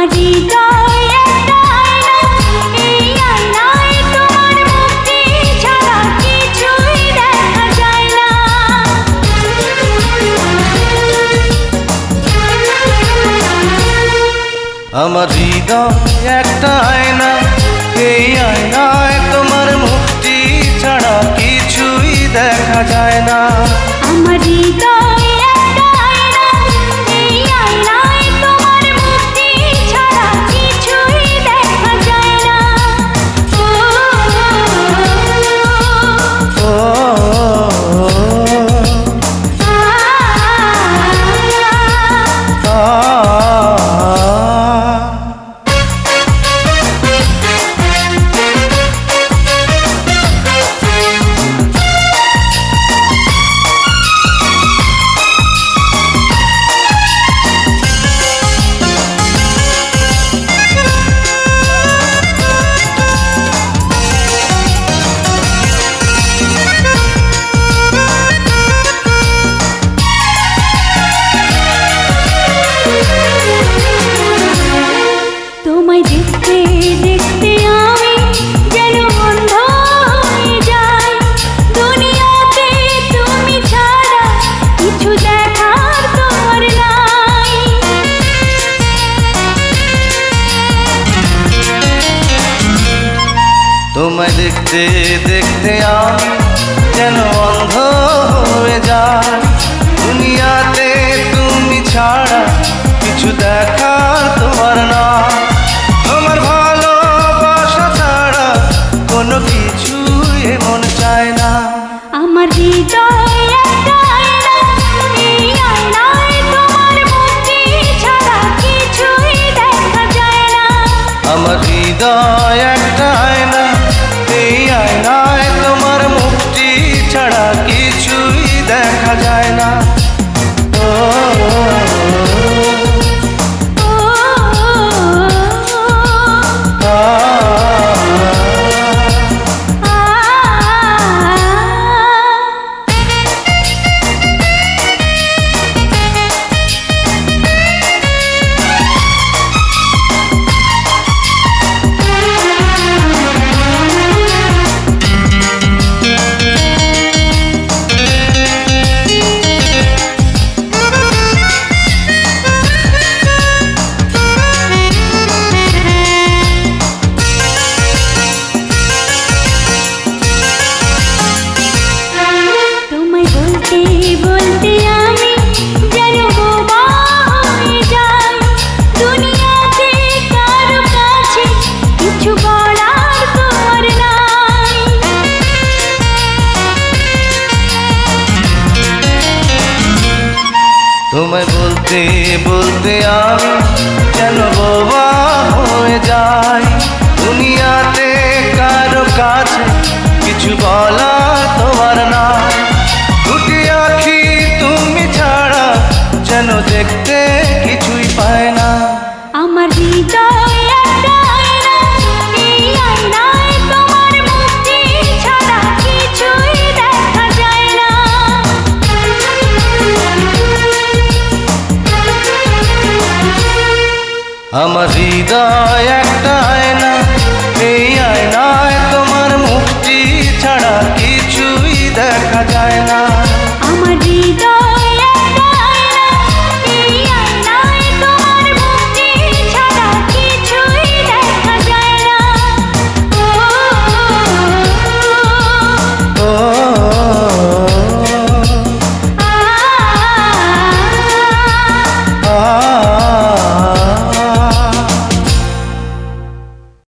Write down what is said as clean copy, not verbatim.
আমার হৃদয় একটা আয়না, এই আয়নায় তোমার মুক্তি ছাড়া কিছুই দেখা যায় না। আমার হৃদয় একটা আয়না, এই আয়নায় তোমার মুক্তি ছাড়া কিছুই দেখা যায় না। আমার হৃদয় একটা আয়না, এই আয়নায় তোমার মুক্তি ছাড়া কিছুই দেখা যায় না। ও তোমায় দেখতে দেখতে আমি যেন অন্ধ হয়ে যাই, দুনিয়াতে তুমি ছাড়া কিছু দেখার তোমার নাই। তোমায় দেখতে দেখতে আমি যেন অন্ধ হয়ে যাই, দুনিয়াতে তুমি ছাড়া কিছু দেখার তোমার না। তোমার ভালোবাসা ছাড়া কোনো কিছুই মন চায় না। আমার হৃদয় একটা আয়না, এই আয়নায় তোমার মুক্তি ছাড়া কিছুই দেখা যায় না। আমার হৃদয় একটা আয়না, এই আয়নায় তোমার মুক্তি ছাড়া কিছুই দেখা যায় না। ও বলতে আমি যেন বোবা হয়ে যাই, দুনিয়াতে কারো কাছে কিছু বলার তোমার নাই। তোমায় বলতে বলতে আমি যেন বোবা হয়ে যাই, দুনিয়াতে কারো কাছে কিছু বলার তোমার নাই। দুটি আঁখি তুমি ছাড়া যেন দেখতে কিছুই পায় না। আমার হৃদয় একটা আয়না, এই আয়নায় তোমার মুক্তি ছাড়া কিছুই দেখা যায় না। আমার হৃদয় একটা আয়না, এই আয়নায় তোমার মুক্তি ছাড়া কিছুই দেখা যায় না।